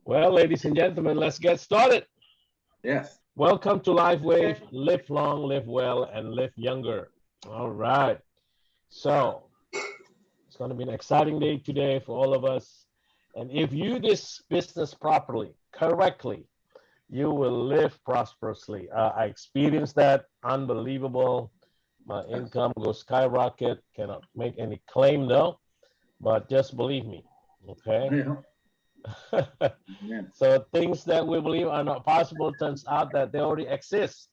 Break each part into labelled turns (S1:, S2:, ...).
S1: Well, ladies and gentlemen, let's get started.
S2: Yes.
S1: Welcome to Life Wave. Live long, live well, and live younger. All right. So it's going to be an exciting day today for all of us. And if you do this business properly, correctly, you will live prosperously. I experienced that. Unbelievable. My income goes skyrocket. Cannot make any claim though, but just believe me. Okay.
S2: Yeah. Yeah.
S1: So things that we believe are not possible turns out that they already exist.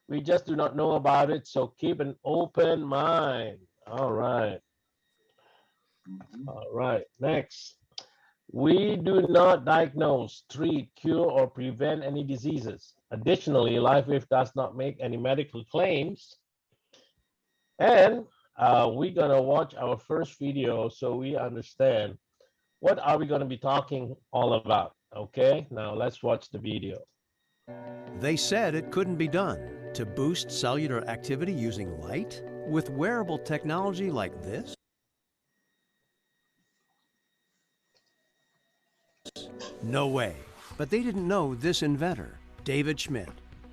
S1: We just do not know about it. So keep an open mind. All right. All right. Next. We do not diagnose, treat, cure, or prevent any diseases. Additionally, LifeWave does not make any medical claims. And we're going to watch our first video so we understand what are we going to be talking all about. Okay, now let's watch the video.
S3: They said it couldn't be done to boost cellular activity using light with wearable technology like this? No way. But they didn't know this inventor, David Schmidt,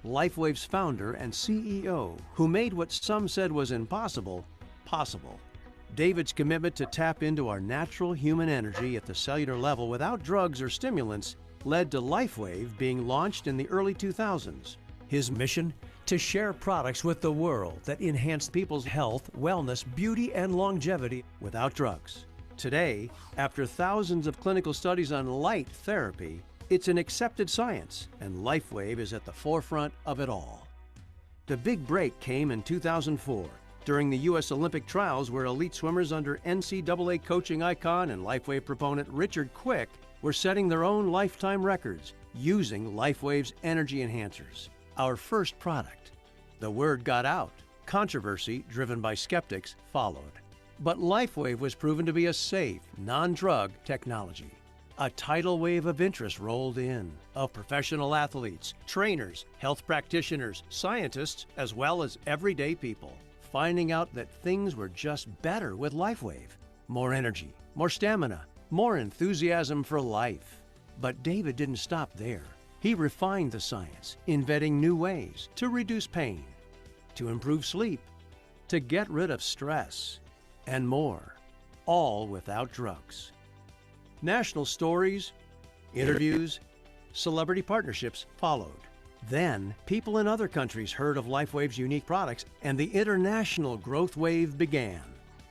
S3: LifeWave's founder and CEO, who made what some said was impossible, possible. David's commitment to tap into our natural human energy at the cellular level without drugs or stimulants led to LifeWave being launched in the early 2000s. His mission? To share products with the world that enhance people's health, wellness, beauty, and longevity without drugs. Today, after thousands of clinical studies on light therapy, it's an accepted science, and LifeWave is at the forefront of it all. The big break came in 2004, during the U.S. Olympic trials where elite swimmers under NCAA coaching icon and LifeWave proponent Richard Quick were setting their own lifetime records using LifeWave's energy enhancers, our first product. The word got out. Controversy, driven by skeptics, followed. But LifeWave was proven to be a safe, non-drug technology. A tidal wave of interest rolled in, of professional athletes, trainers, health practitioners, scientists, as well as everyday people, finding out that things were just better with LifeWave. More energy, more stamina, more enthusiasm for life. But David didn't stop there. He refined the science, inventing new ways to reduce pain, to improve sleep, to get rid of stress, and more, all without drugs. National stories, interviews, celebrity partnerships followed. Then, people in other countries heard of LifeWave's unique products, and the international growth wave began.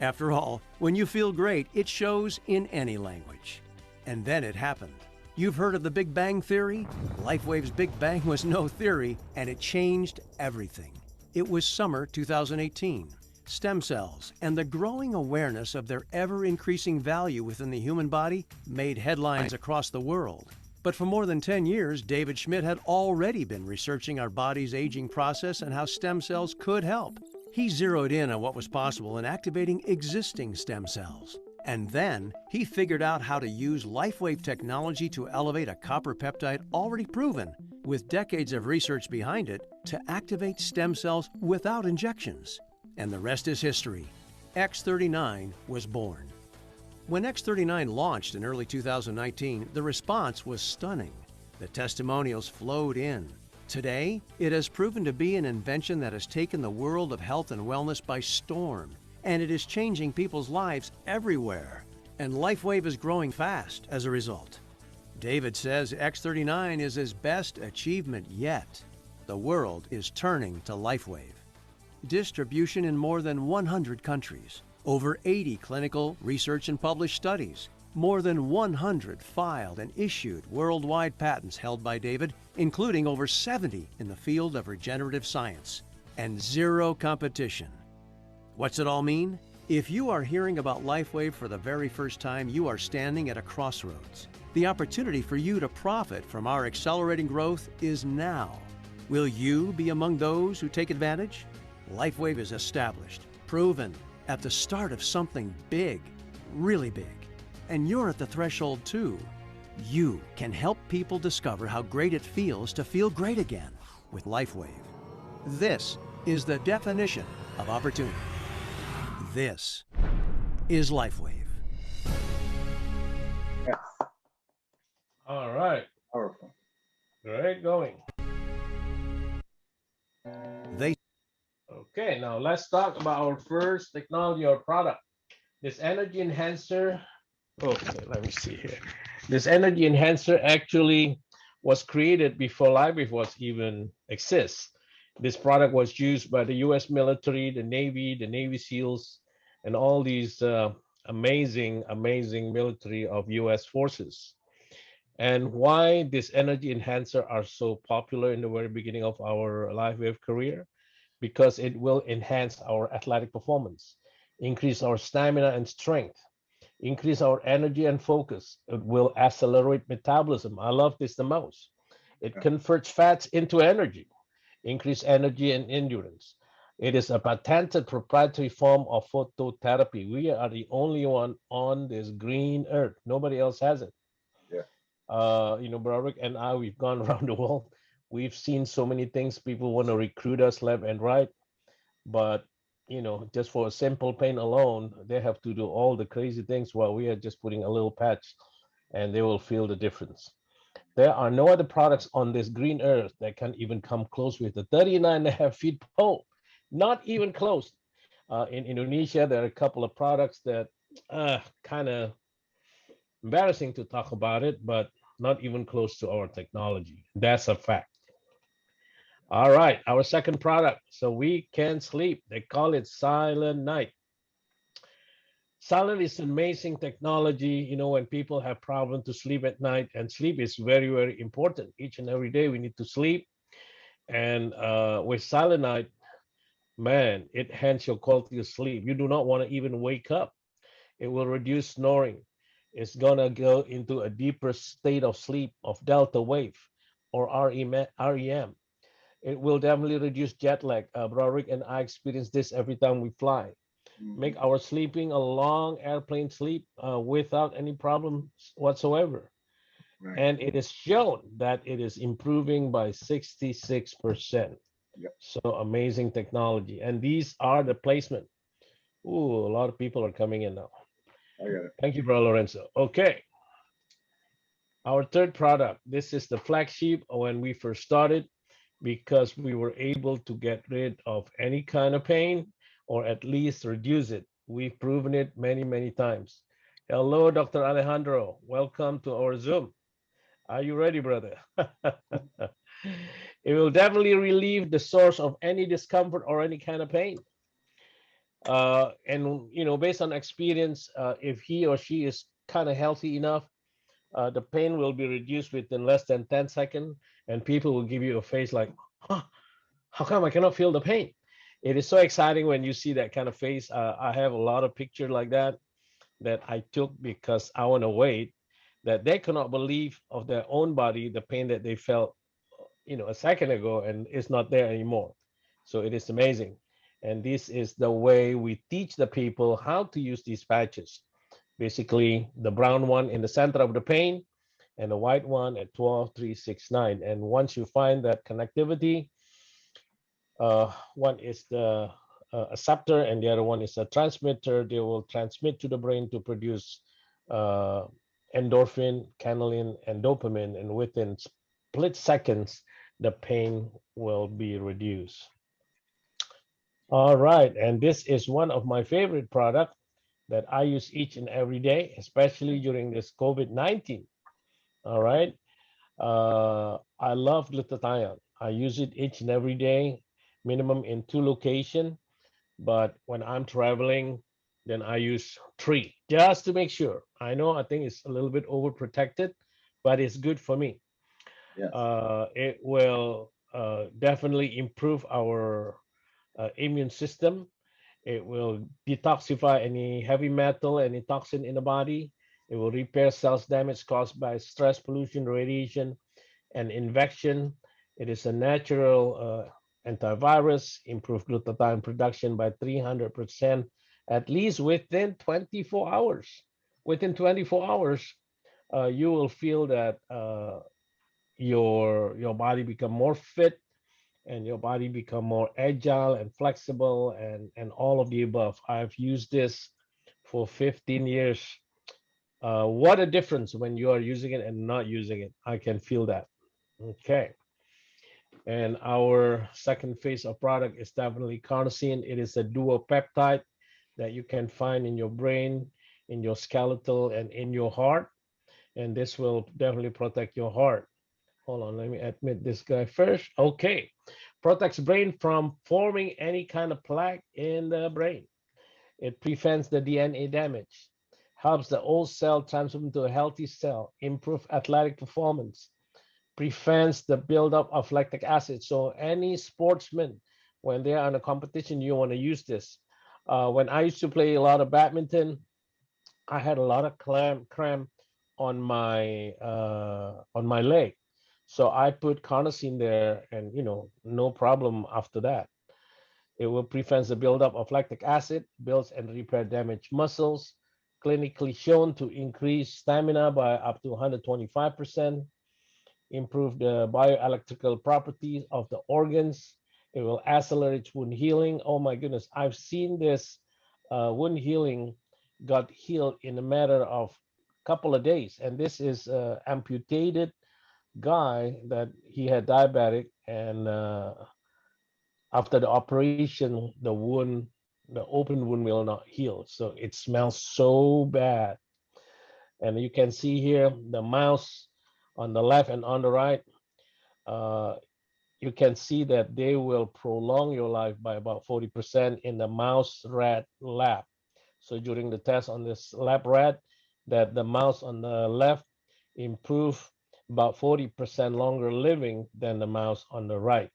S3: After all, when you feel great, it shows in any language. And then it happened. You've heard of the Big Bang Theory? LifeWave's Big Bang was no theory, and it changed everything. It was summer 2018. Stem cells and the growing awareness of their ever-increasing value within the human body made headlines across the world. But for more than 10 years, David Schmidt had already been researching our body's aging process and how stem cells could help. He zeroed in on what was possible in activating existing stem cells. And then he figured out how to use LifeWave technology to elevate a copper peptide already proven, with decades of research behind it, to activate stem cells without injections. And the rest is history. X39 was born. When X39 launched in early 2019, the response was stunning. The testimonials flowed in. Today, it has proven to be an invention that has taken the world of health and wellness by storm, and it is changing people's lives everywhere. And LifeWave is growing fast as a result. David says X39 is his best achievement yet. The world is turning to LifeWave. Distribution in more than 100 countries, over 80 clinical, research and published studies, more than 100 filed and issued worldwide patents held by David, including over 70 in the field of regenerative science, and zero competition. What's it all mean? If you are hearing about LifeWave for the very first time, you are standing at a crossroads. The opportunity for you to profit from our accelerating growth is now. Will you be among those who take advantage? LifeWave is established, proven, at the start of something big, really big. And you're at the threshold too. You can help people discover how great it feels to feel great again with LifeWave. This is the definition of opportunity. This is LifeWave.
S1: All right. now let's talk about our first technology or product. This energy enhancer. Okay, let me see here. This energy enhancer actually was created before LiveWave was even exists. This product was used by the U.S. military, the Navy SEALs, and all these amazing military of U.S. forces. And why this energy enhancer are so popular in the very beginning of our LiveWave career? Because it will enhance our athletic performance, increase our stamina and strength, increase our energy and focus. It will accelerate metabolism. I love this the most. It
S2: Yeah.
S1: converts fats into energy, increase energy and endurance. It is a patented proprietary form of phototherapy. We are the only one on this green earth. Nobody else has it.
S2: Yeah.
S1: Broderick and I, we've gone around the world. We've seen so many things. People want to recruit us left and right, but just for a simple pain alone, they have to do all the crazy things while we are just putting a little patch, and they will feel the difference. There are no other products on this green earth that can even come close with the 39 and a half feet pole. Not even close. In Indonesia, there are a couple of products that kind of embarrassing to talk about it, but not even close to our technology. That's a fact. All right, our second product. So we can sleep. They call it Silent Night. Silent is amazing technology. When people have problem to sleep at night, and sleep is very, very important. Each and every day we need to sleep. And with Silent Night, man, it enhances your quality of sleep. You do not want to even wake up. It will reduce snoring. It's gonna go into a deeper state of sleep of delta wave or REM. It will definitely reduce jet lag. Broderick and I experience this every time we fly.
S2: Hmm.
S1: Make our sleeping a long airplane sleep without any problems whatsoever.
S2: Right.
S1: And it is shown that it is improving by 66%.
S2: Yep.
S1: So amazing technology. And these are the placement. Ooh, a lot of people are coming in now.
S2: I got it.
S1: Thank you, Bro Lorenzo. Okay, our third product. This is the flagship when we first started because we were able to get rid of any kind of pain or at least reduce it. We've proven it many, many times. Hello, Dr. Alejandro. Welcome to our Zoom. Are you ready, brother? It will definitely relieve the source of any discomfort or any kind of pain. And based on experience, if he or she is kind of healthy enough, the pain will be reduced within less than 10 seconds, and people will give you a face like, huh, how come I cannot feel the pain? It is so exciting when you see that kind of face. I have a lot of pictures like that I took because I want to wait that they cannot believe of their own body, the pain that they felt, a second ago, and it's not there anymore. So it is amazing. And this is the way we teach the people how to use these patches. Basically, the brown one in the center of the pain and the white one at 12, 3, 6, 9. And once you find that connectivity, one is the acceptor and the other one is a transmitter. They will transmit to the brain to produce uh, endorphin, cannalin, and dopamine. And within split seconds, the pain will be reduced. All right. And this is one of my favorite products that I use each and every day, especially during this COVID-19. All right. I love glutathione. I use it each and every day, minimum in 2 locations. But when I'm traveling, then I use 3 just to make sure. I think it's a little bit overprotected, but it's good for me.
S2: Yes.
S1: It will definitely improve our immune system. It will detoxify any heavy metal, any toxin in the body. It will repair cells damage caused by stress, pollution, radiation, and infection. It is a natural antivirus, improve glutathione production by 300%, at least within 24 hours. Within 24 hours, you will feel that your body become more fit and your body become more agile and flexible and all of the above. I've used this for 15 years. What a difference when you are using it and not using it. I can feel that. Okay. And our second phase of product is definitely carnosine. It is a dual peptide that you can find in your brain, in your skeletal, and in your heart. And this will definitely protect your heart. Hold on, let me admit this guy first. Okay. Protects brain from forming any kind of plaque in the brain. It prevents the DNA damage, helps the old cell transform into a healthy cell, improve athletic performance, prevents the buildup of lactic acid. So any sportsman, when they are in a competition, you want to use this. When I used to play a lot of badminton, I had a lot of cramp on my leg. So I put carnosine there, and no problem after that. It will prevent the buildup of lactic acid, builds and repair damaged muscles, clinically shown to increase stamina by up to 125%, improve the bioelectrical properties of the organs. It will accelerate wound healing. Oh my goodness, I've seen this wound healing got healed in a matter of a couple of days. And this is amputated guy that he had diabetic, and after the operation, the open wound will not heal. So it smells so bad. And you can see here the mouse on the left and on the right. Uh, you can see that they will prolong your life by about 40% in the mouse rat lab. So during the test on this lab rat, that the mouse on the left improve about 40% longer living than the mouse on the right.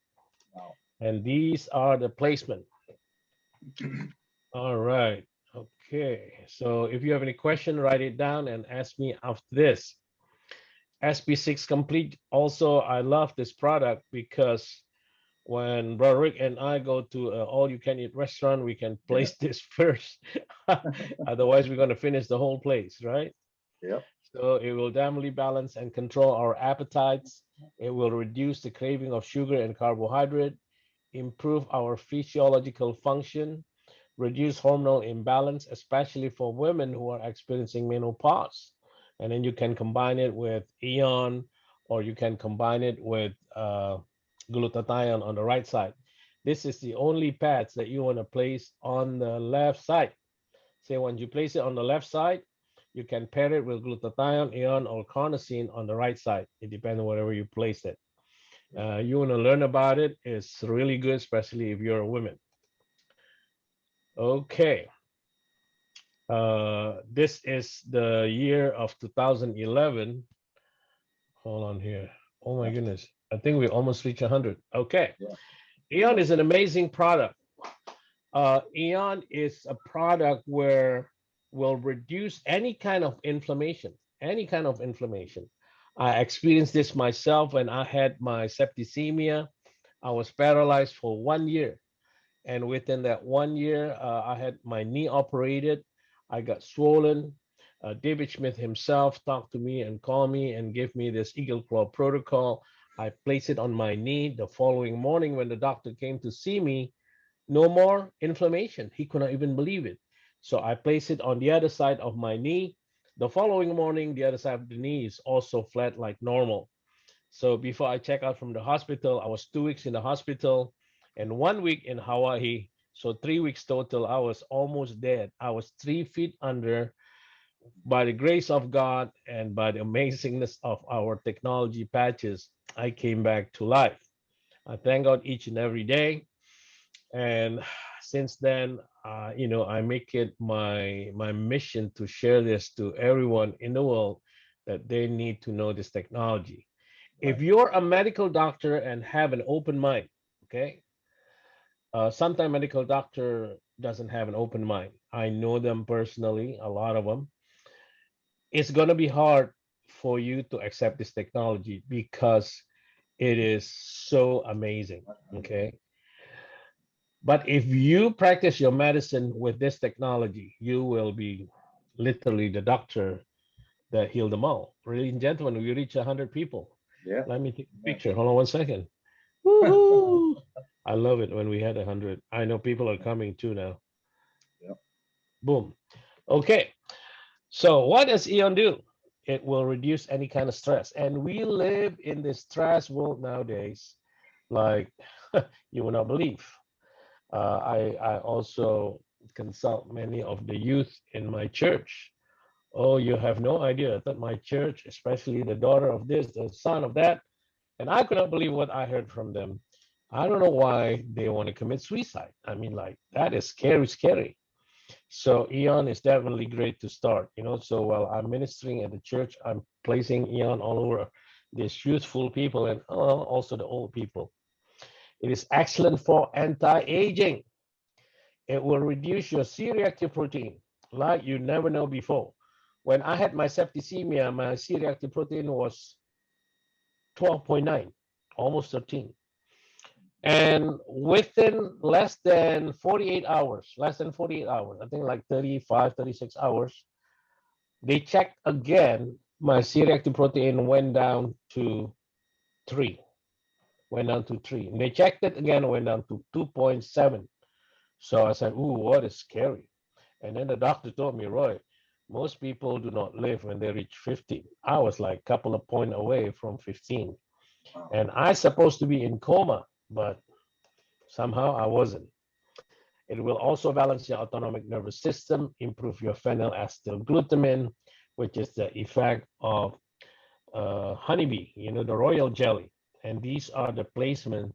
S2: Wow.
S1: And these are the placement. All right. Okay. So if you have any question, write it down and ask me after this. SB6 Complete. Also, I love this product because when Broderick and I go to an all-you-can-eat restaurant, we can
S2: Yeah.
S1: place this first. Otherwise, we're going to finish the whole place, right?
S2: Yep.
S1: So it will definitely balance and control our appetites. It will reduce the craving of sugar and carbohydrate, improve our physiological function, reduce hormonal imbalance, especially for women who are experiencing menopause. And then you can combine it with Eon, or you can combine it with glutathione on the right side. This is the only pads that you want to place on the left side. Say when you place it on the left side, you can pair it with glutathione, Eon, or carnosine on the right side. It depends on wherever you place it. You want to learn about it. It's really good, especially if you're a woman. Okay. This is the year of 2011. Hold on here. Oh my
S2: Yeah.
S1: goodness. I think we almost reached 100. Okay.
S2: Yeah.
S1: Eon is an amazing product. Eon is a product where will reduce any kind of inflammation, any kind of inflammation. I experienced this myself when I had my septicemia. I was paralyzed for 1 year. And within that 1 year, I had my knee operated. I got swollen. David Smith himself talked to me and called me and gave me this Eagle Claw protocol. I placed it on my knee. The following morning, when the doctor came to see me, no more inflammation. He could not even believe it. So I placed it on the other side of my knee. The following morning, the other side of the knee is also flat like normal. So before I check out from the hospital, I was 2 weeks in the hospital and 1 week in Hawaii. So 3 weeks total. I was almost dead. I was 3 feet under. By the grace of God and by the amazingness of our technology patches, I came back to life. I thank God each and every day. And since then, I make it my mission to share this to everyone in the world that they need to know this technology. If
S2: Right.
S1: you're a medical doctor and have an open mind, okay, sometimes medical doctor doesn't have an open mind. I know them personally, a lot of them. It's gonna be hard for you to accept this technology because it is so amazing. Okay, but if you practice your medicine with this technology, you will be literally the doctor that healed them all. Ladies and gentlemen, we reach 100 people.
S2: Yeah.
S1: Let me take a
S2: Yeah.
S1: picture. Hold on 1 second. Woohoo! I love it when we had 100. I know people are coming too now.
S2: Yep.
S1: Boom. Okay. So what does Eon do? It will reduce any kind of stress. And we live in this stress world nowadays. like you will not believe. I also consult many of the youth in my church. Oh, you have no idea that my church, especially the daughter of this, the son of that, and I could not believe what I heard from them. I don't know why they want to commit suicide. I mean, like, that is scary, scary. So Eon is definitely great to start, you know. So while I'm ministering at the church, I'm placing Eon all over these youthful people and also the old people. It is excellent for anti-aging. It will reduce your C-reactive protein like you never know before. When I had my septicemia, my C-reactive protein was 12.9, almost 13. And within less than 48 hours, I think like 35, 36 hours, they checked again. My C-reactive protein three, went down to 3. And they checked it again, went down to 2.7. So I said, ooh, what is scary? And then the doctor told me, Roy, most people do not live when they reach 50. I was like a couple of points away from 15. And I supposed to be in coma, but somehow I wasn't. It will also balance your autonomic nervous system, improve your phenylacetylglutamine, which is the effect of honeybee, you know, the royal jelly. And these are the placement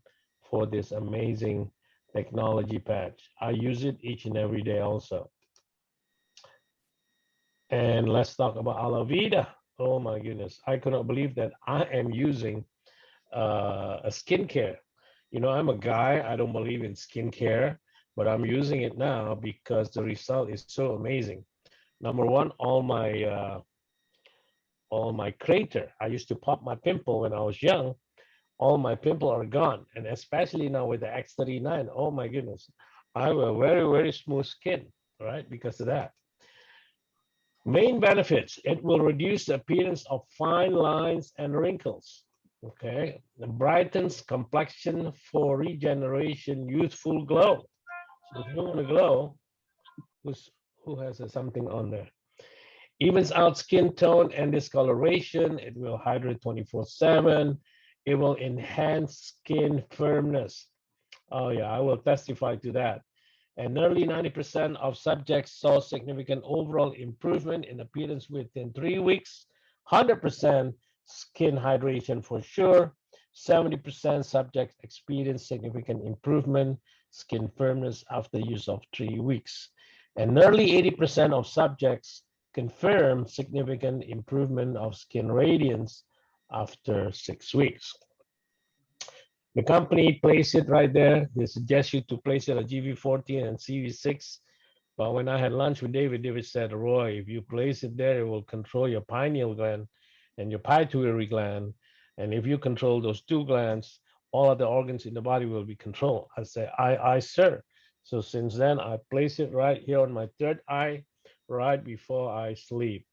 S1: for this amazing technology patch. I use it each and every day also. And let's talk about aloe vera. Oh my goodness, I could not believe that I am using a skincare. You know, I'm a guy, I don't believe in skincare, but I'm using it now because the result is so amazing. Number one, all my crater. I used to pop my pimple when I was young. All my pimple are gone, and especially now with the X39. Oh my goodness, I have a very very smooth skin, right? Because of that. Main benefits: it will reduce the appearance of fine lines and wrinkles. Okay, it brightens complexion for regeneration, youthful glow. So if you want to glow, who's, who has something on there? Evens out skin tone and discoloration. It will hydrate 24/7. It will enhance skin firmness. Oh yeah, I will testify to that. And nearly 90% of subjects saw significant overall improvement in appearance within 3 weeks. 100% skin hydration for sure. 70% subjects experienced significant improvement skin firmness after use of 3 weeks. And nearly 80% of subjects confirmed significant improvement of skin radiance after 6 weeks. The company placed it right there. They suggest you to place it at GV14 and CV6. But when I had lunch with David, David said, Roy, if you place it there, it will control your pineal gland and your pituitary gland. And if you control those two glands, all other organs in the body will be controlled. I said, sir. So since then, I place it right here on my third eye, right before I sleep.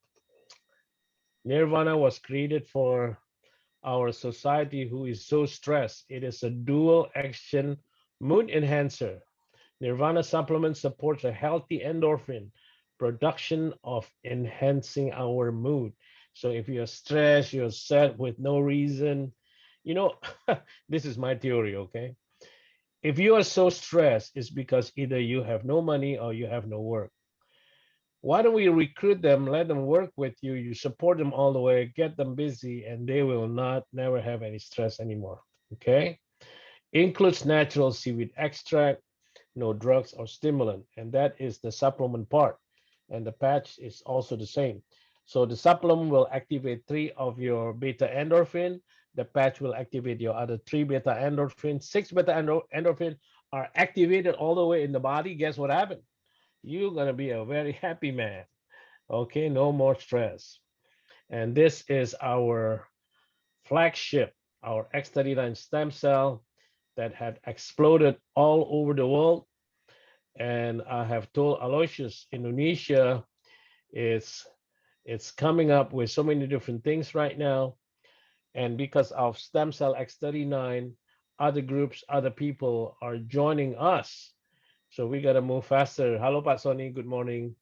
S1: Nirvana was created for our society who is so stressed. It is a dual action mood enhancer. Nirvana supplement supports a healthy endorphin production of enhancing our mood. So if you're stressed, you're sad with no reason, you know, this is my theory, okay? If you are so stressed, it's because either you have no money or you have no work. Why don't we recruit them, let them work with you, you support them all the way, get them busy, and they will not never have any stress anymore. Okay? Includes natural seaweed extract, no drugs or stimulant, and that is the supplement part. And the patch is also the same. So the supplement will activate 3 of your beta endorphin. The patch will activate your other 3 beta endorphin. 6 beta endorphin are activated all the way in the body. Guess what happened? You're going to be a very happy man. Okay, no more stress. And this is our flagship, our X39 stem cell that had exploded all over the world. And I have told Aloysius, Indonesia is it's coming up with so many different things right now. And because of stem cell X39, other groups, other people are joining us. So we got to move faster. Hello, Pak Sony. Good morning.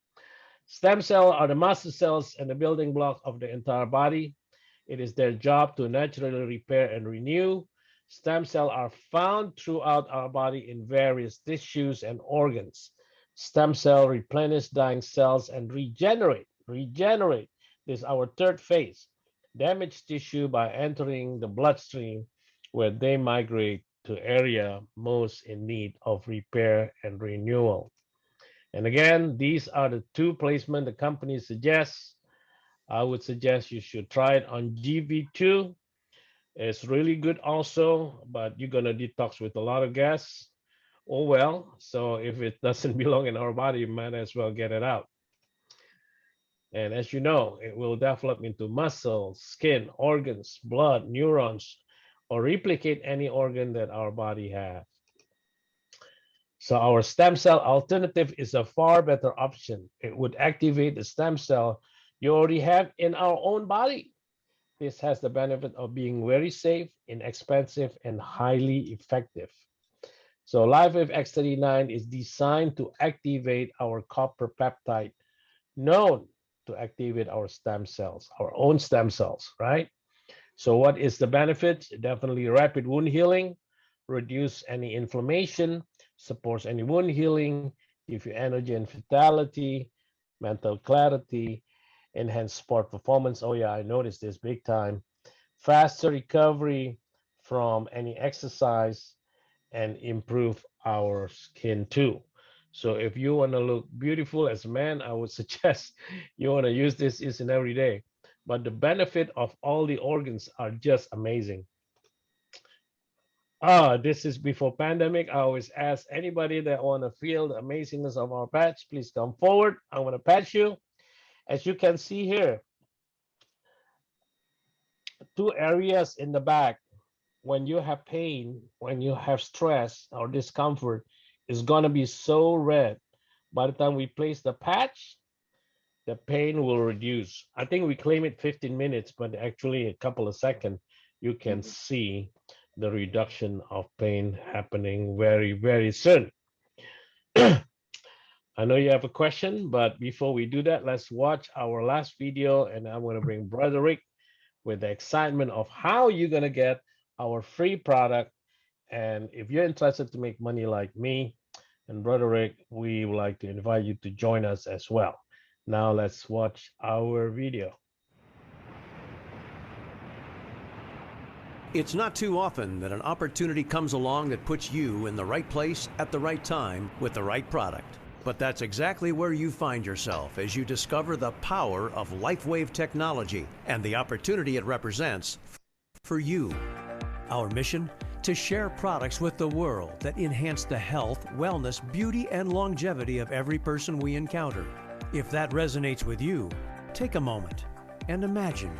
S1: Stem cells are the master cells and the building block of the entire body. It is their job to naturally repair and renew. Stem cells are found throughout our body in various tissues and organs. Stem cell replenish dying cells and regenerate. Regenerate. This is our third phase. Damaged tissue by entering the bloodstream where they migrate to area most in need of repair and renewal. And again, these are the two placements the company suggests. I would suggest you should try it on GB2. It's really good also, but you're gonna detox with a lot of gas. Oh well, so if it doesn't belong in our body, you might as well get it out. And as you know, it will develop into muscles, skin, organs, blood, neurons, or replicate any organ that our body has. So our stem cell alternative is a far better option. It would activate the stem cell you already have in our own body. This has the benefit of being very safe, inexpensive, and highly effective. So LifeWave X39 is designed to activate our copper peptide, known to activate our stem cells, our own stem cells, right? So what is the benefit? Definitely rapid wound healing, reduce any inflammation, supports any wound healing, give you energy and vitality, mental clarity, enhance sport performance. Oh yeah, I noticed this big time. Faster recovery from any exercise and improve our skin too. So if you want to look beautiful as a man, I would suggest you want to use this each and every day. But the benefit of all the organs are just amazing. This is before pandemic. I always ask anybody that want to feel the amazingness of our patch, please come forward. I want to patch you. As you can see here, two areas in the back. When you have pain, when you have stress or discomfort, is going to be so red. By the time we place the patch, the pain will reduce. I think we claim it 15 minutes, but actually a couple of seconds, you can see the reduction of pain happening very, very soon. I know you have a question, but before we do that, let's watch our last video, and I'm going to bring Brother Rick with the excitement of how you're going to get our free product. And if you're interested to make money like me and Brother Rick, we would like to invite you to join us as well. Now let's watch our video.
S3: It's not too often that an opportunity comes along that puts you in the right place at the right time with the right product. But that's exactly where you find yourself as you discover the power of LifeWave technology and the opportunity it represents for you. Our mission? To share products with the world that enhance the health, wellness, beauty, and longevity of every person we encounter. If that resonates with you, take a moment and imagine.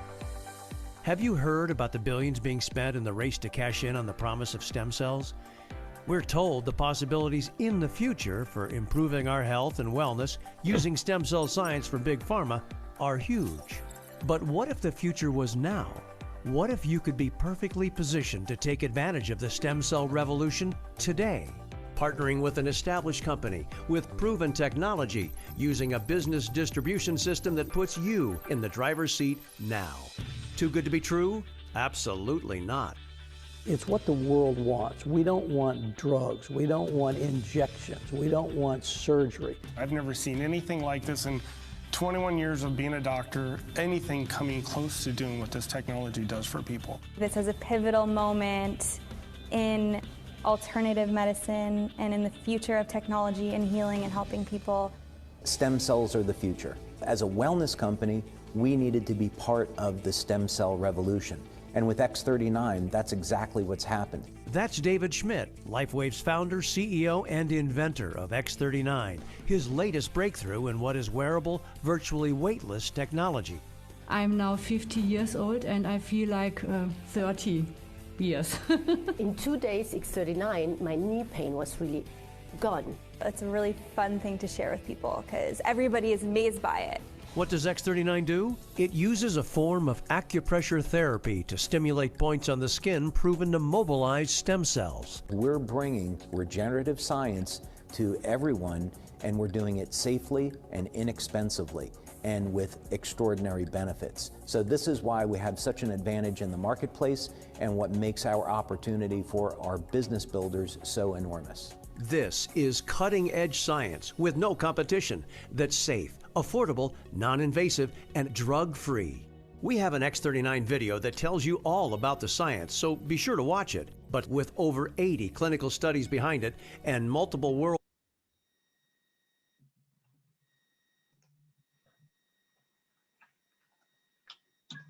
S3: Have you heard about the billions being spent in the race to cash in on the promise of stem cells? We're told the possibilities in the future for improving our health and wellness using stem cell science for big pharma are huge. But what if the future was now? What if you could be perfectly positioned to take advantage of the stem cell revolution today? Partnering with an established company with proven technology, using a business distribution system that puts you in the driver's seat now. Too good to be true? Absolutely not.
S4: It's what the world wants. We don't want drugs. We don't want injections. We don't want surgery.
S5: I've never seen anything like this in 21 years of being a doctor, anything coming close to doing what this technology does for people.
S6: This is a pivotal moment in alternative medicine and in the future of technology and healing and helping people.
S7: Stem cells are the future. As a wellness company, we needed to be part of the stem cell revolution. And with X39, that's exactly what's happened.
S3: That's David Schmidt, LifeWave's founder, CEO, and inventor of X39, his latest breakthrough in what is wearable, virtually weightless technology.
S8: I'm now 50 years old and I feel like 30 years.
S9: In 2 days, X39, my knee pain was really gone.
S6: It's a really fun thing to share with people because everybody is amazed by it.
S3: What does X39 do? It uses a form of acupressure therapy to stimulate points on the skin proven to mobilize stem cells.
S7: We're bringing regenerative science to everyone, and we're doing it safely and inexpensively. and with extraordinary benefits. So this is why we have such an advantage in the marketplace and what makes our opportunity for our business builders so enormous.
S3: This is cutting-edge science with no competition that's safe, affordable, non-invasive, and drug-free. We have an X39 video that tells you all about the science, so be sure to watch it. But with over 80 clinical studies behind it and multiple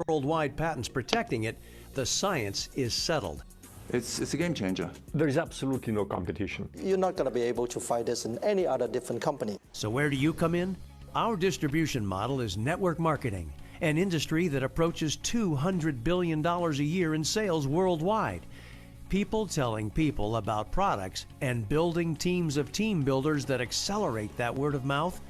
S3: worldwide patents protecting it, the science is settled.
S10: It's a game changer.
S11: There is absolutely no competition.
S12: You're not going to be able to find this in any other different company.
S3: So where do you come in? Our distribution model is network marketing, an industry that approaches $200 billion a year in sales worldwide. People telling people about products and building teams of team builders that accelerate that word of mouth.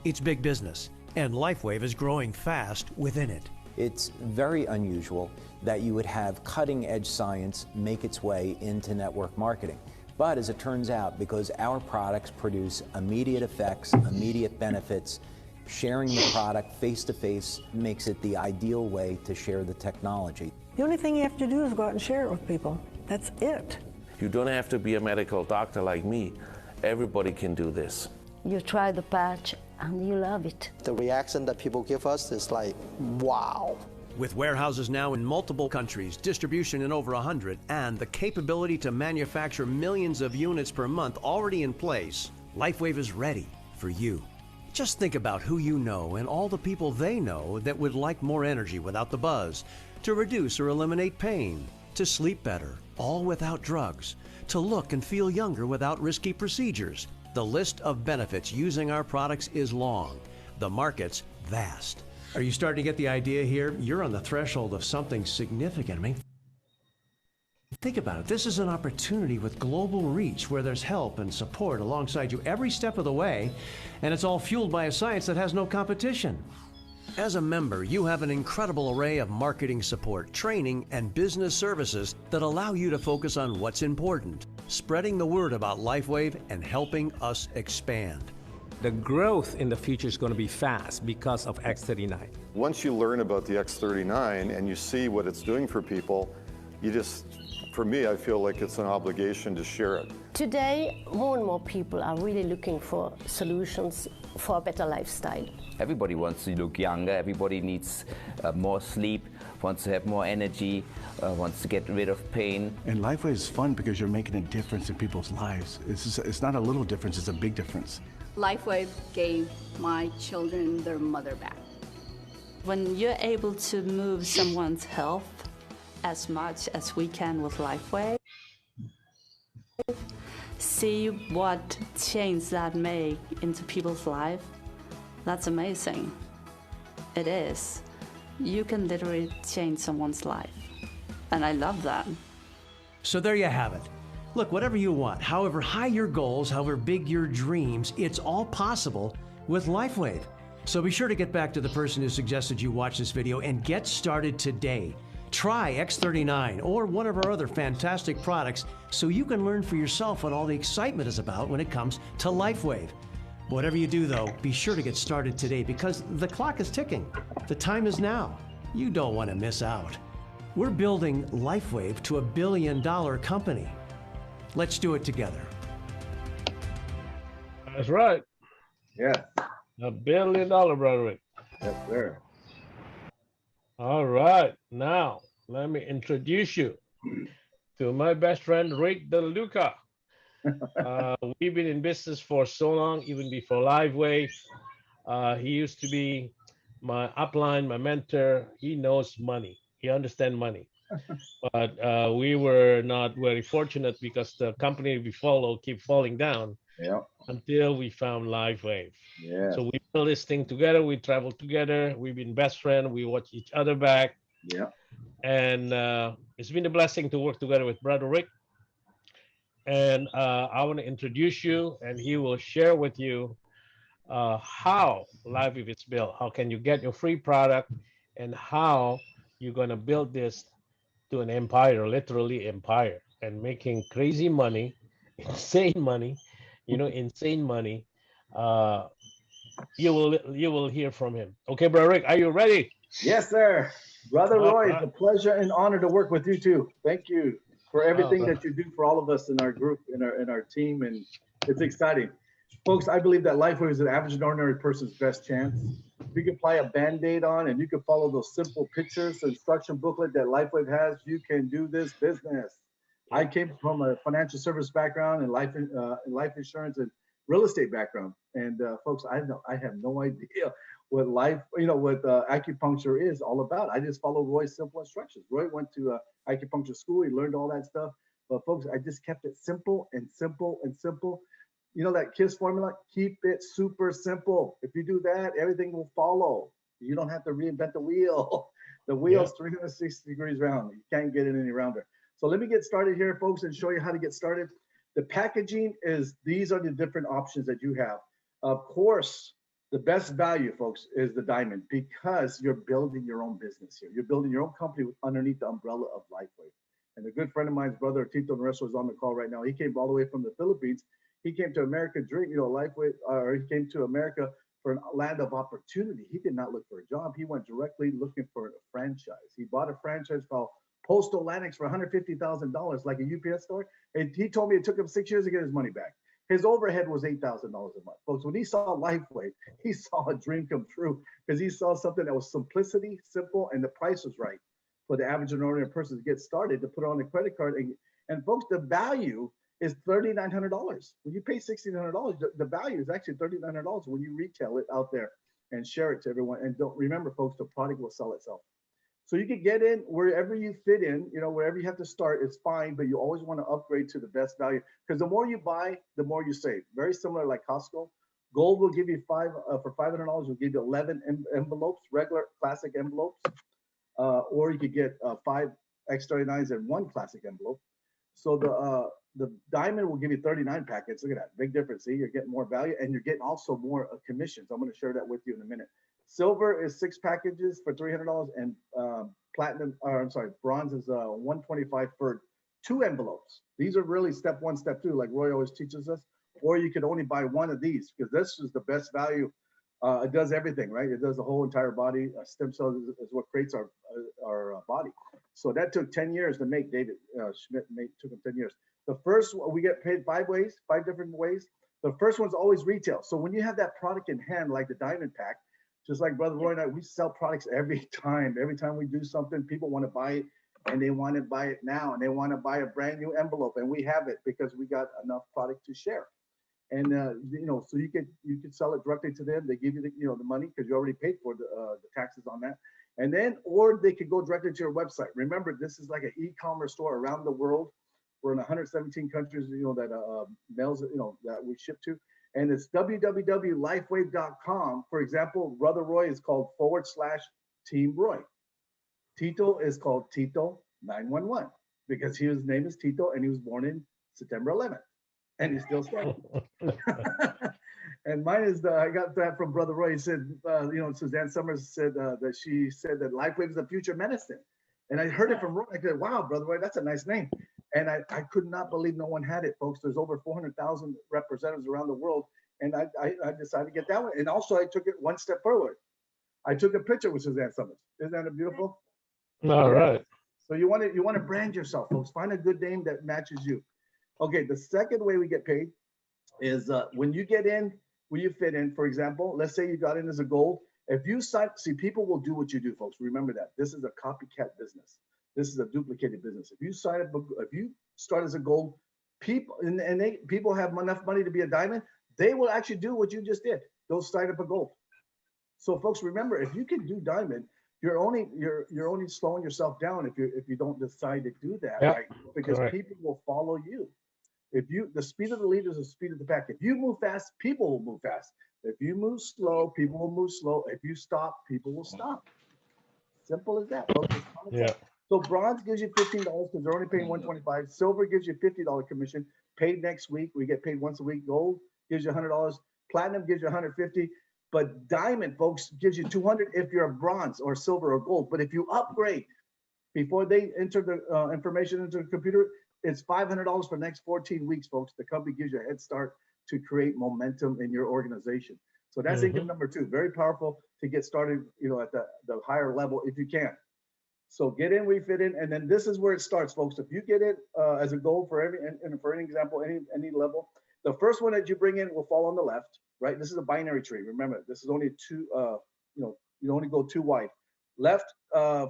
S3: It's big business, and LifeWave is growing fast within it.
S7: It's very unusual that you would have cutting-edge science make its way into network marketing. But as it turns out, because our products produce immediate effects, immediate benefits, sharing the product face-to-face makes it the ideal way to share the technology.
S13: The only thing you have to do is go out and share it with people. That's it.
S14: You don't have to be a medical doctor like me. Everybody can do this.
S9: You try the patch and you love it.
S12: The reaction that people give us is like, wow.
S3: With warehouses now in multiple countries, distribution in over 100, and the capability to manufacture millions of units per month already in place, LifeWave is ready for you. Just think about who you know and all the people they know that would like more energy without the buzz, to reduce or eliminate pain, to sleep better, all without drugs, to look and feel younger without risky procedures. The list of benefits using our products is long. The market's vast. Are you starting to get the idea here? You're on the threshold of something significant. I mean, think about it. This is an opportunity with global reach where there's help and support alongside you every step of the way, and it's all fueled by a science that has no competition. As a member, you have an incredible array of marketing support, training, and business services that allow you to focus on what's important, spreading the word about LifeWave and helping us expand.
S11: The growth in the future is going to be fast because of X39.
S15: Once you learn about the X39 and you see what it's doing for people, for me, I feel like it's an obligation to share it.
S9: Today, more and more people are really looking for solutions for a better lifestyle.
S16: Everybody wants to look younger, everybody needs more sleep, wants to have more energy, wants to get rid of pain.
S17: And LifeWave is fun because you're making a difference in people's lives. It's not a little difference, it's a big difference.
S18: LifeWave gave my children their mother back. When you're able to move someone's health as much as we can with LifeWave, see what change that make into people's life, that's amazing. It is. You can literally change someone's life. And I love that.
S3: So there you have it. Look, whatever you want, however high your goals, however big your dreams, it's all possible with LifeWave. So be sure to get back to the person who suggested you watch this video and get started today. Try X39 or one of our other fantastic products so you can learn for yourself what all the excitement is about when it comes to LifeWave. Whatever you do, though, be sure to get started today because the clock is ticking. The time is now. You don't want to miss out. We're building LifeWave to $1 billion company. Let's do it together.
S1: That's right.
S2: Yeah.
S1: $1 billion, Broderick.
S2: Yes, sir.
S1: All right. Now, let me introduce you to my best friend, Rick the Luca. We've been in business for so long, even before LifeWave. He used to be my upline, my mentor. He knows money. He understands money. But we were not very fortunate because the company we follow keep falling down until we found LifeWave.
S2: Yeah.
S1: So we built this thing together. We traveled together. We've been best friends. We watch each other back.
S2: Yeah.
S1: And it's been a blessing to work together with Brother Rick. And I want to introduce you, and he will share with you how LifeWave is built. How can you get your free product, and how you're going to build this to an empire, literally empire, and making crazy money, insane money, insane money you will hear from him. Okay, Brother Rick, are you ready?
S2: Yes, sir. Brother
S1: All
S2: Roy, it's
S1: right.
S2: a pleasure and honor to work with you too. Thank you for
S1: Oh,
S2: everything that you do for all of us in our group, in our team, and it's exciting. Folks, I believe that life is an average and ordinary person's best chance. If you can apply a band-aid on and you can follow those simple pictures, the instruction booklet that LifeWave has, you can do this business. I came from a financial service background and life insurance and real estate background. And folks, I have no idea what what acupuncture is all about. I just follow Roy's simple instructions. Roy went to acupuncture school. He learned all that stuff. But folks, I just kept it simple and simple and simple. You know that KISS formula? Keep it super simple. If you do that, everything will follow. You don't have to reinvent the wheel. The wheel's 360 degrees round. You can't get it any rounder. So let me get started here, folks, and show you how to get started. The packaging is, these are the different options that you have. Of course, the best value, folks, is the diamond because you're building your own business here. You're building your own company underneath the umbrella of LifeWave. And a good friend of mine's brother, Tito Naresso, is on the call right now. He came all the way from the Philippines. He came to America, LifeWave, or he came to America for a land of opportunity. He did not look for a job. He went directly looking for a franchise. He bought a franchise called Postal Atlantics for $150,000, like a UPS store. And he told me it took him 6 years to get his money back. His overhead was $8,000 a month. Folks, when he saw LifeWave, he saw a dream come true because he saw something that was simplicity, simple, and the price was right for the average and ordinary person to get started, to put on a credit card. And folks, the value is $3,900. When you pay $1,600, the value is actually $3,900 when you retail it out there and share it to everyone. And don't remember, folks, the product will sell itself. So you can get in wherever you fit in, wherever you have to start, it's fine, but you always want to upgrade to the best value because the more you buy, the more you save. Very similar like Costco. Gold will give you for $500, will give you 11 envelopes, regular classic envelopes, or you could get 5 X39s and 1 classic envelope. So the diamond will give you 39 packets. Look at that, big difference. See, you're getting more value and you're getting also more commissions. I'm going to share that with you in a minute. Silver is 6 packages for $300, and bronze is 125 for 2 envelopes. These are really step 1, step 2, like Roy always teaches us. Or you could only buy 1 of these because this is the best value. It does everything, right? It does the whole entire body. Stem cells is what creates our body. So that took 10 years to make. David Schmidt took him 10 years. The first, we get paid 5 different ways. The first one's always retail. So when you have that product in hand, like the diamond pack, just like Brother Roy and I, we sell products every time. Every time we do something, people want to buy it, and they want to buy it now, and they want to buy a brand new envelope, and we have it because we got enough product to share. And so you could sell it directly to them. They give you the money because you already paid for the taxes on that. And then, or they could go directly to your website. Remember, this is like an e-commerce store around the world. We're in 117 countries, that mails, that we ship to. And it's www.lifewave.com. For example, Brother Roy is called /Team Roy. Tito is called Tito 911 because his name is Tito and he was born in September 11th and he's still standing. And mine is I got that from Brother Roy. He said, Suzanne Summers said that she said that LifeWave is the future medicine. And I heard it from Roy. I said, wow, Brother Roy, that's a nice name. And I could not believe no one had it, folks. There's over 400,000 representatives around the world. And I decided to get that one. And also I took it one step forward. I took a picture with Suzanne Summers. Isn't that beautiful?
S1: All right.
S2: So you want to brand yourself, folks. Find a good name that matches you. Okay, the second way we get paid is when you get in, when you fit in. For example, let's say you got in as a gold. If you people will do what you do, folks. Remember that. This is a copycat business. This is a duplicated business. If you start as a gold, people people have enough money to be a diamond, they will actually do what you just did. They'll sign up a gold. So, folks, remember, if you can do diamond, you're only slowing yourself down if you don't decide to do that, right? Because people will follow you. The speed of the leader is the speed of the pack. If you move fast, people will move fast. If you move slow, people will move slow. If you stop, people will stop. Simple as that, folks.
S1: Yeah.
S2: So bronze gives you $15 because they're only paying $125. Silver gives you $50 commission, paid next week. We get paid once a week. Gold gives you $100. Platinum gives you $150. But diamond, folks, gives you $200 if you're a bronze or silver or gold. But if you upgrade before they enter the information into the computer, it's $500 for the next 14 weeks, folks. The company gives you a head start to create momentum in your organization. So that's income number 2. Very powerful to get started, you know, at the higher level if you can. So get in where you fit in, and then this is where it starts, folks. If you get it as a goal for every, and for any example, any level, the first one that you bring in will fall on the left, right? This is a binary tree. Remember, this is only 2. You know, you only go 2 wide. Left,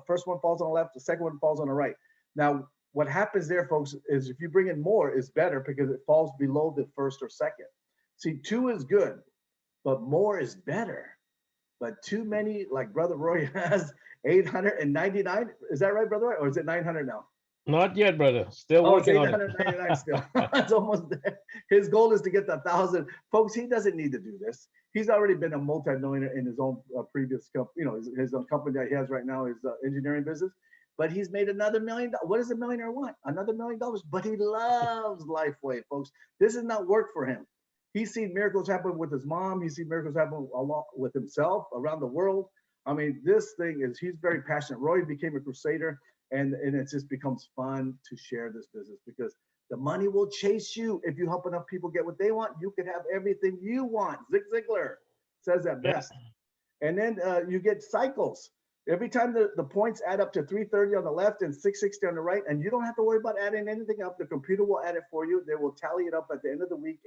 S2: first one falls on the left. The second one falls on the right. Now, what happens there, folks, is if you bring in more, is better because it falls below the first or second. See, 2 is good, but more is better. But too many, like Brother Roy has 899. Is that right, Brother Roy? Or is it 900 now?
S1: Not yet, brother. Still
S2: Oh, it's
S1: working on it.
S2: 899 still. It's almost there. His goal is to get to 1,000. Folks, he doesn't need to do this. He's already been a multi-millionaire in his own previous company, you know, his own company that he has right now, his engineering business. But he's made another $1 million. What does a millionaire want? Another $1 million. But he loves Lifeway, folks. This is not work for him. He's seen miracles happen with his mom. He's seen miracles happen a lot with himself around the world. I mean, this thing is, he's very passionate. Roy became a crusader, and it just becomes fun to share this business because the money will chase you. If you help enough people get what they want, you can have everything you want. Zig Ziglar says that best. And then you get cycles. Every time the points add up to 330 on the left and 660 on the right, and you don't have to worry about adding anything up. The computer will add it for you. They will tally it up at the end of the week,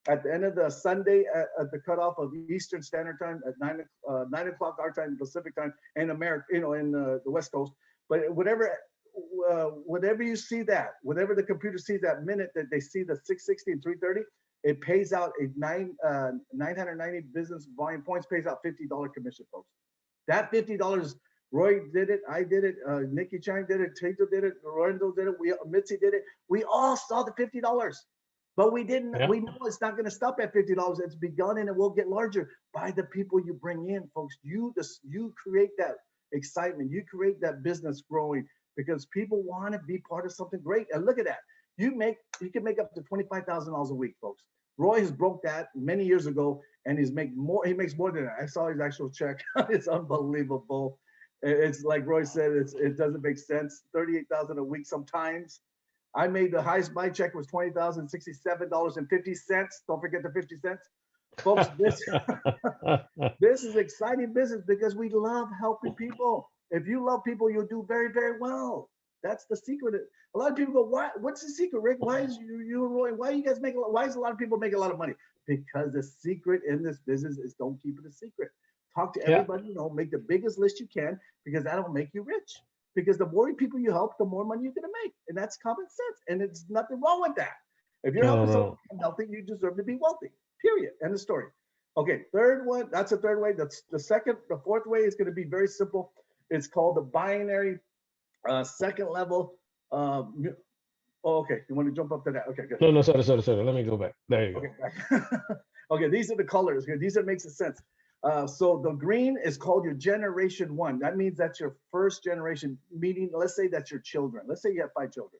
S2: at the end of the Sunday at the cutoff of Eastern Standard Time at 9 o'clock our time, Pacific time, and America, you know, in the West Coast. But whatever you see that, whatever the computer sees that minute that they see the 660 and 330, it pays out a 990 business volume points, pays out $50 commission, folks. That $50, Roy did it, I did it, Nikki Chang did it, Tato did it, Lorenzo did it, Mitzi did it. We all saw the $50. But we didn't, we know it's not going to stop at $50. It's begun and it will get larger by the people you bring in, folks. You create that excitement. You create that business growing because people want to be part of something great. And look at that. You can make up to $25,000 a week, folks. Roy has broke that many years ago and he makes more than that. I saw his actual check. It's unbelievable. It's like Roy said, it doesn't make sense. $38,000 a week sometimes. I made the highest, my check was $20,067.50. Don't forget the 50 cents. Folks, this is exciting business because we love helping people. If you love people, you'll do very, very well. That's the secret. A lot of people go, "Why? What's the secret, Rick? Why is you and Roy? Why you guys make? Why is a lot of people make a lot of money? Because the secret in this business is don't keep it a secret. Talk to everybody you know. Make the biggest list you can because that'll make you rich. Because the more people you help, the more money you're gonna make, and that's common sense. And it's nothing wrong with that. If you're helping someone become healthy, you deserve to be wealthy. Period. End of story. Okay, third one. That's the third way. That's the second. The fourth way is going to be very simple. It's called the binary second level. Okay. You want to jump up to that? Okay, good.
S1: No, sorry. Let me go back. There you go.
S2: Okay, these are the colors. These are makes sense. So the green is called your generation 1. That means that's your first generation, meaning let's say that's your children. Let's say you have 5 children,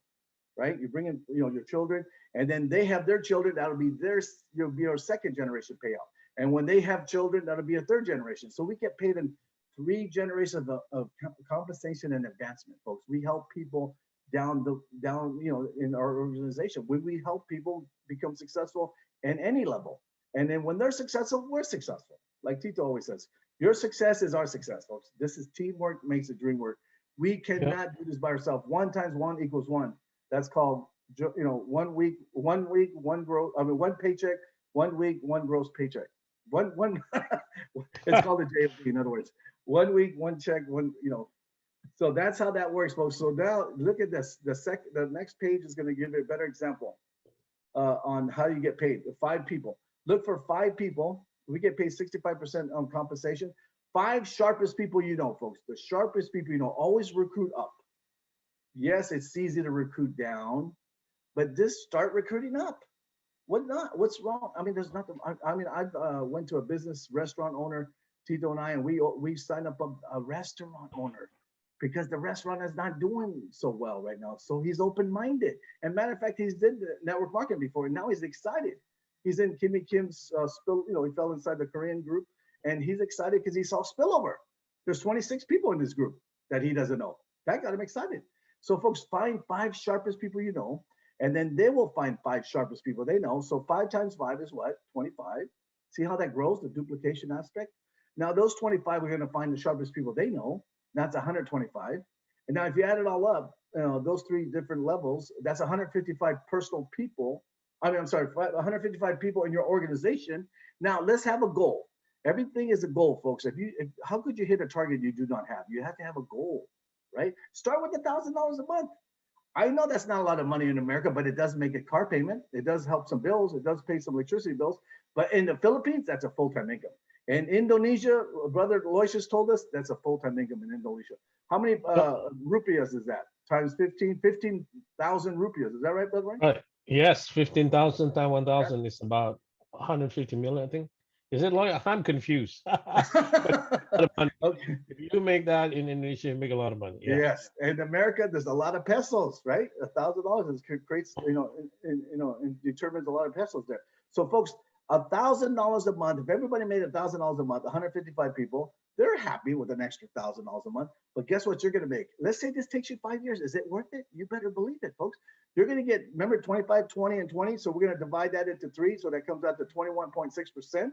S2: right? You bring in, your children, and then they have their children. That'll be your second generation payout. And when they have children, that'll be a third generation. So we get paid in 3 generations of compensation and advancement, folks. We help people down in our organization. When we help people become successful at any level, and then when they're successful, we're successful. Like Tito always says, your success is our success, folks. This is teamwork makes the dream work. We cannot do this by ourselves. 1 times 1 equals 1. That's called, 1 week, 1 growth. I mean, 1 paycheck, 1 week, 1 gross paycheck. One. It's called a JFD. In other words, 1 week, 1 check, 1. So that's how that works, folks. So now look at this. The next page is going to give you a better example on how you get paid. The 5 people. Look for 5 people. We get paid 65% on compensation. 5 sharpest people you know, folks. The sharpest people you know. Always recruit up. Yes, it's easy to recruit down, but just start recruiting up. What's wrong? I mean, there's nothing. I went to a business restaurant owner, Tito and I, and we signed up a restaurant owner because the restaurant is not doing so well right now. So he's open-minded. And matter of fact, he's did network marketing before, and now he's excited. He's in Kimmy Kim's spill. He fell inside the Korean group, and he's excited because he saw spillover. There's 26 people in this group that he doesn't know. That got him excited. So folks, find 5 sharpest people you know, and then they will find 5 sharpest people they know. So 5 times 5 is what? 25. See how that grows, the duplication aspect? Now, those 25 are going to find the sharpest people they know. That's 125. And now, if you add it all up, those three different levels, that's 155 personal people. I mean, I'm sorry, 155 people in your organization. Now, let's have a goal. Everything is a goal, folks. How could you hit a target you do not have? You have to have a goal, right? Start with $1,000 a month. I know that's not a lot of money in America, but it does make a car payment. It does help some bills. It does pay some electricity bills. But in the Philippines, that's a full-time income. In Indonesia, Brother Loisius told us that's a full-time income in Indonesia. How many rupiahs is that? Times 15,000 rupiahs. Is that right, Brother Ryan?
S1: Right. Yes, 15,000 times 1,000 is about 150 million, I think. Is it like I'm confused?
S2: Okay.
S1: If you make that in Indonesia, you make a lot of money. Yeah.
S2: Yes, in America, there's a lot of pesos, right? $1,000 creates, and determines a lot of pesos there. So, folks, $1,000 a month. If everybody made $1,000 a month, 155 people, they're happy with an extra $1,000 a month. But guess what you're going to make? Let's say this takes you 5 years. Is it worth it? You better believe it, folks. You're going to get, remember, 25, 20, and 20. So we're going to divide that into 3. So that comes out to 21.6%.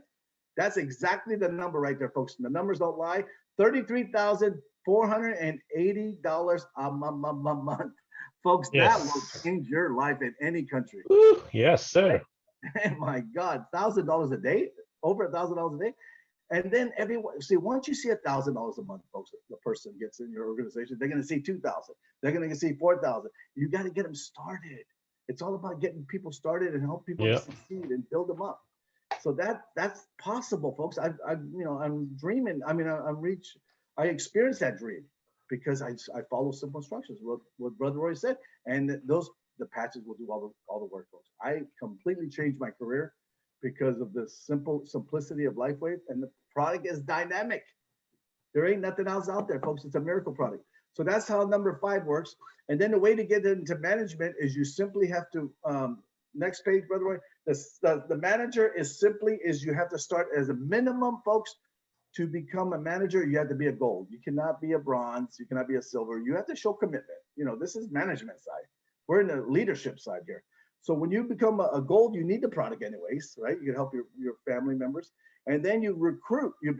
S2: That's exactly the number right there, folks. And the numbers don't lie. $33,480 a month. Folks,
S1: Yes.
S2: that will change your life in any country.
S1: Ooh, yes, sir.
S2: My God, $1,000 a day, over $1,000 a day. And then everyone, see, once you see $1,000 a month, folks, the person gets in your organization, they're going to see 2,000. They're going to see 4,000. You got to get them started. It's all about getting people started and help people to succeed and build them up. So that's possible, folks. I'm dreaming. I mean, I experienced that dream because I follow simple instructions. What Brother Roy said, and the patches will do all the work, folks. I completely changed my career because of the simplicity of LifeWave, and the product is dynamic. There ain't nothing else out there, folks. It's a miracle product. So that's how number 5 works. And then the way to get into management is you simply have to next page, Brother Roy. The manager is you have to start as a minimum, folks. To become a manager, you have to be a gold. You cannot be a bronze. You cannot be a silver. You have to show commitment. This is management side. We're in the leadership side here. So when you become a gold, you need the product anyways, right? You can help your family members. And then you recruit. You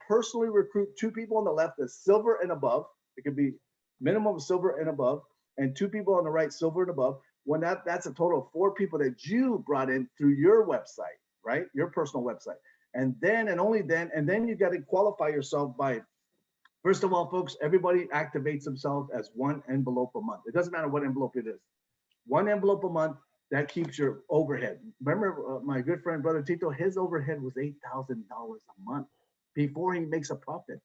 S2: personally recruit 2 people on the left that's silver and above. It could be minimum silver and above, and 2 people on the right, silver and above. When that's a total of 4 people that you brought in through your website, right? Your personal website. And then, and only then, and then you got to qualify yourself by, first of all, folks, everybody activates themselves as 1 envelope a month. It doesn't matter what envelope it is. 1 envelope a month, that keeps your overhead. Remember my good friend, Brother Tito, his overhead was $8,000 a month before he makes a profit.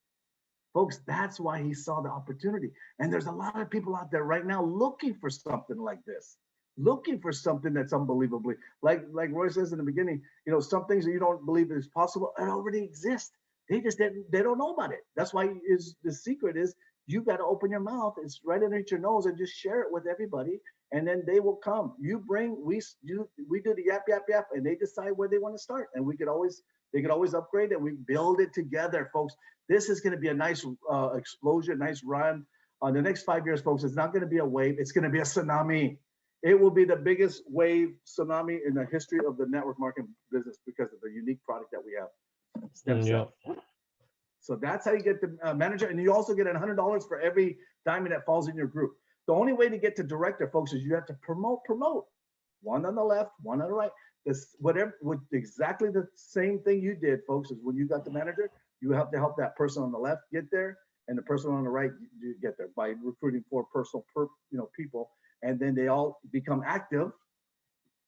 S2: Folks, that's why he saw the opportunity. And there's a lot of people out there right now looking for something like this, looking for something that's unbelievably, like Roy says in the beginning, some things that you don't believe is possible, it already exists. They don't know about it. That's why the secret is you got to open your mouth. It's right underneath your nose and just share it with everybody. And then they will come. We do the yap, and they decide where they want to start. And they could always upgrade, and we build it together, folks. This is going to be a nice explosion, nice run. The next 5 years, folks, it's not going to be a wave. It's going to be a tsunami. It will be the biggest wave tsunami in the history of the network marketing business because of the unique product that we have. So that's how you get the manager. And you also get $100 for every diamond that falls in your group. The only way to get to director, folks, is you have to promote. 1 on the left, 1 on the right. Exactly the same thing you did, folks, is when you got the manager, you have to help that person on the left get there, and the person on the right you get there by recruiting 4 personal people, and then they all become active.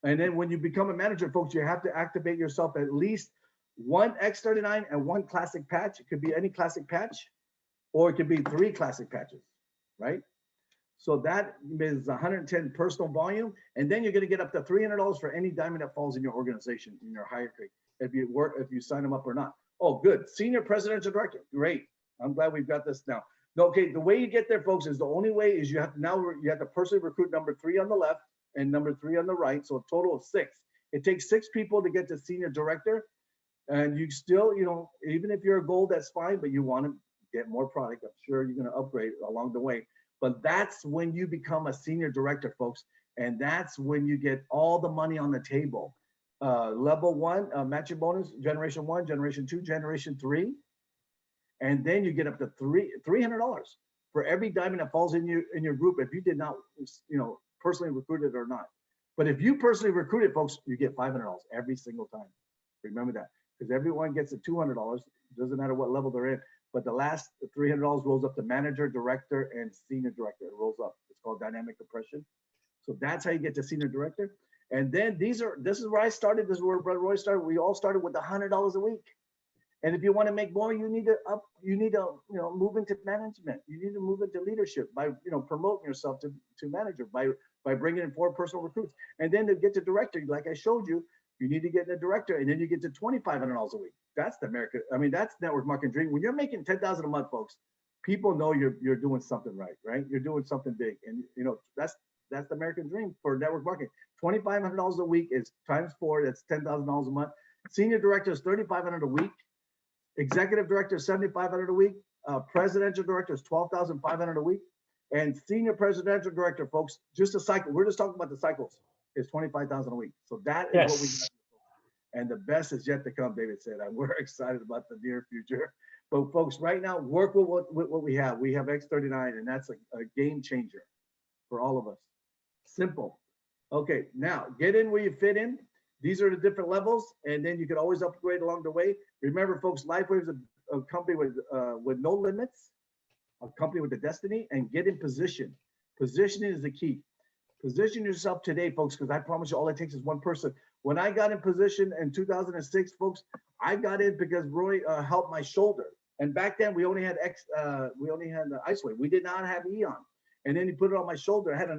S2: And then when you become a manager, folks, you have to activate yourself at least 1 X39 and 1 classic patch. It could be any classic patch, or it could be 3 classic patches, right? So that is 110 personal volume, and then you're going to get up to $300 for any diamond that falls in your organization, in your hierarchy, if you sign them up or not. Oh, good. Senior presidential director. Great. I'm glad we've got this now. Okay, the way you get there, folks, is the only way is you have to personally recruit number 3 on the left and number 3 on the right. So a total of 6. It takes 6 people to get to senior director, and you still, even if you're a gold, that's fine, but you want to get more product. I'm sure you're going to upgrade along the way. But that's when you become a senior director, folks. And that's when you get all the money on the table. level 1 matching bonus, generation 1, generation 2, generation 3, and then you get up to $300 for every diamond that falls in your group if you did not, personally recruit it or not. But if you personally recruit it, folks, you get $500 every single time. Remember that, because everyone gets a $200. Doesn't matter what level they're in. But the last $300 rolls up to manager, director, and senior director. It rolls up. It's called dynamic compression. So that's how you get to senior director. And then this is where I started. This is where Brother Roy started. We all started with $100 a week. And if you want to make more, you need to move into management. You need to move into leadership by promoting yourself to manager, by bringing in 4 personal recruits. And then to get to director, like I showed you, you need to get the director, and then you get to $2,500 a week. That's that's network marketing dream. When you're making $10,000 a month, folks, people know you're doing something right? You're doing something big, and that's the American dream for network marketing. $2,500 a week is times 4. That's $10,000 a month. Senior director is $3,500 a week. Executive director is $7,500 a week. Presidential director is $12,500 a week. And senior presidential director, folks, just a cycle. We're just talking about the cycles. Is $25,000 a week. So that is what we got. And the best is yet to come, David said. We're excited about the near future. But folks, right now, work with what we have. We have X39, and that's a game changer for all of us. Simple. Okay, now get in where you fit in. These are the different levels, and then you can always upgrade along the way. Remember, folks, LifeWave is a company with no limits, a company with a destiny, and get in position. Positioning is the key. Position yourself today, folks, because I promise you all it takes is one person. When I got in position in 2006, folks, I got in because Roy helped my shoulder. And back then we only had IceWave. We did not have Eon. And then he put it on my shoulder. I had a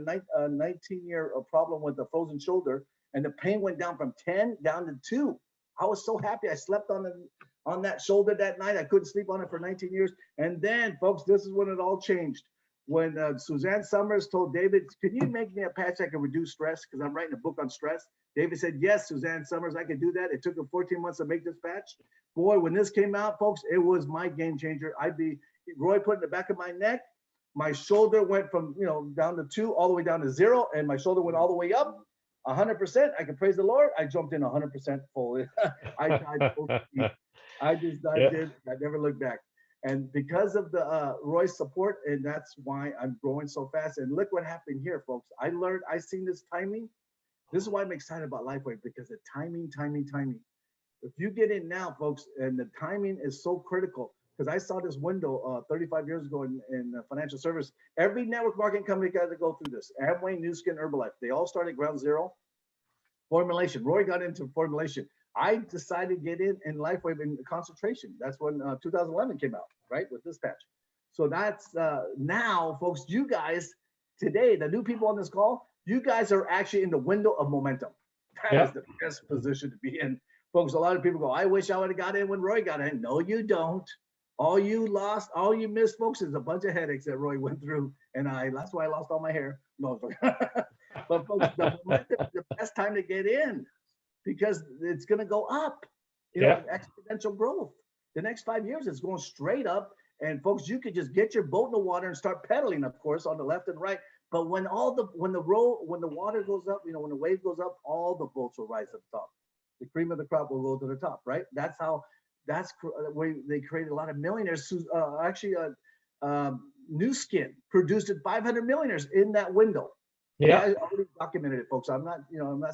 S2: 19-year problem with the frozen shoulder, and the pain went down from 10 down to 2. I was so happy. I slept on that shoulder that night. I couldn't sleep on it for 19 years. And then, folks, this is when it all changed. When Suzanne Summers told David, can you make me a patch that can reduce stress? Because I'm writing a book on stress. David said, yes, Suzanne Summers, I can do that. It took him 14 months to make this patch. Boy, when this came out, folks, it was my game changer. Roy put it in the back of my neck. My shoulder went from, down to 2 all the way down to 0. And my shoulder went all the way up 100%. I can praise the Lord. I jumped in 100% full. I died full speed. I just dived in. I never looked back. And because of the Roy's support, and that's why I'm growing so fast. And look what happened here, folks. I seen this timing. This is why I'm excited about LifeWave, because the timing. If you get in now, folks, and the timing is so critical, because I saw this window 35 years ago in financial service. Every network marketing company got to go through this. Amway, Nu Skin, Herbalife. They all started ground zero. Formulation. Roy got into formulation. I decided to get in LifeWave in concentration. That's when 2011 came out, right, with this patch. So that's now, folks, you guys, today, the new people on this call, you guys are actually in the window of momentum. That is the best position to be in. Folks, a lot of people go, I wish I would have got in when Roy got in. No, you don't. All you missed, folks, is a bunch of headaches that Roy went through. And that's why I lost all my hair. No, but folks, the momentum is the best time to get in, because it's going to go up, exponential growth. The next 5 years, it's going straight up. And folks, you could just get your boat in the water and start pedaling, of course, on the left and right. But when the water goes up, when the wave goes up, all the boats will rise to the top. The cream of the crop will go to the top, right? That's where they created a lot of millionaires. Nu Skin produced 500 millionaires in that window. Yeah, I already documented it, folks. I'm not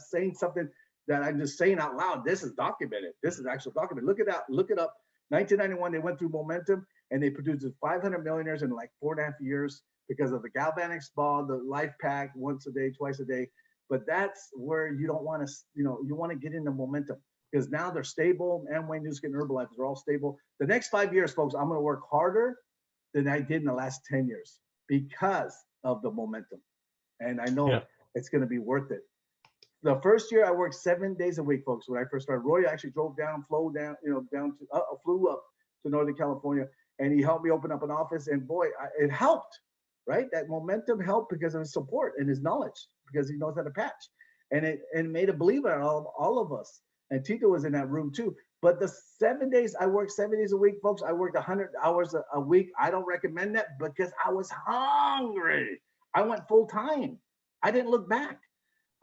S2: saying something that I'm just saying out loud. This is documented. This is actual documented. Look it up. 1991, they went through momentum and they produced 500 millionaires in like 4.5 years because of the galvanic spa, the life pack, once a day, twice a day. But that's where you don't want to, you want to get into momentum, because now they're stable. Amway, Nu Skin, Herbalife, they're all stable. The next 5 years, folks, I'm going to work harder than I did in the last 10 years because of the momentum. And I know it's going to be worth it. The first year I worked 7 days a week, folks. When I first started, Roy actually flew up to Northern California, and he helped me open up an office. And boy, it helped, right? That momentum helped because of his support and his knowledge, because he knows how to patch, and it made a believer in all of us. And Tito was in that room too. But the 7 days I worked 7 days a week, folks, I worked 100 hours a week. I don't recommend that because I was hungry. I went full time. I didn't look back.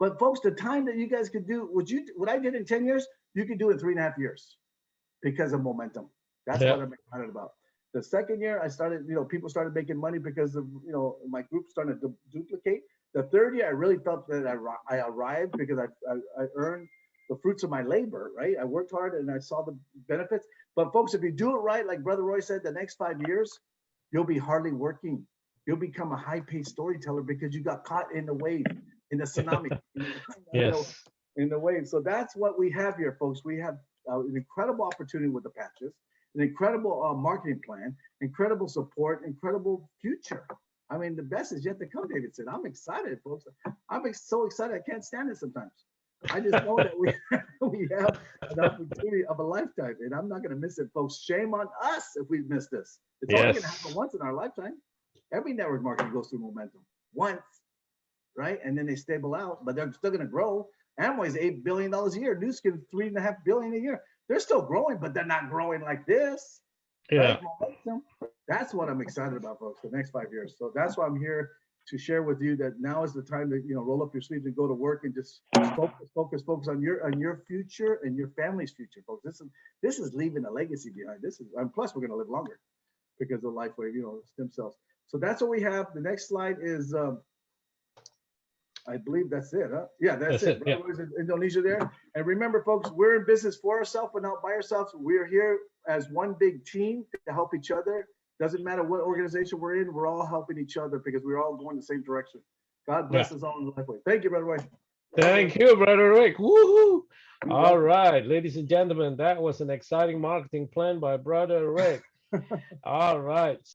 S2: But folks, the time that you guys could do what I did in 10 years, you could do in 3.5 years because of momentum. That's what I'm excited about. The second year I started, people started making money because of, my group started to duplicate. The third year I really felt that I arrived because I earned the fruits of my labor, right? I worked hard and I saw the benefits. But folks, if you do it right, like Brother Roy said, the next 5 years, you'll be hardly working. You'll become a high-paid storyteller because you got caught in the wave, in the tsunami, in the wave. So that's what we have here, folks. We have an incredible opportunity with the patches, an incredible marketing plan, incredible support, incredible future. I mean, the best is yet to come, David said. I'm excited, folks. I'm so excited. I can't stand it sometimes. I just know that we have an opportunity of a lifetime, and I'm not going to miss it, folks. Shame on us if we miss this. It's only going to happen once in our lifetime. Every network marketing goes through momentum once, right? And then they stable out, but they're still going to grow. Amway's $8 billion a year. Nu Skin's $3.5 billion a year. They're still growing, but they're not growing like this.
S1: Yeah.
S2: Right? That's what I'm excited about, folks, the next 5 years. So that's why I'm here to share with you that now is the time to roll up your sleeves and go to work and just focus on your future and your family's future, folks. This is leaving a legacy behind. And plus we're going to live longer because of LifeWave, stem cells. So that's what we have. The next slide is I believe that's it, huh? Yeah, that's it.
S1: Yeah.
S2: Indonesia there. And remember, folks, we're in business for ourselves, but not by ourselves. We're here as one big team to help each other. Doesn't matter what organization we're in, we're all helping each other because we're all going the same direction. God bless us all in the life way. Thank you, Brother Roy.
S1: Thank you, Brother Rick. Woohoo! All right, ladies and gentlemen, that was an exciting marketing plan by Brother Rick. All right.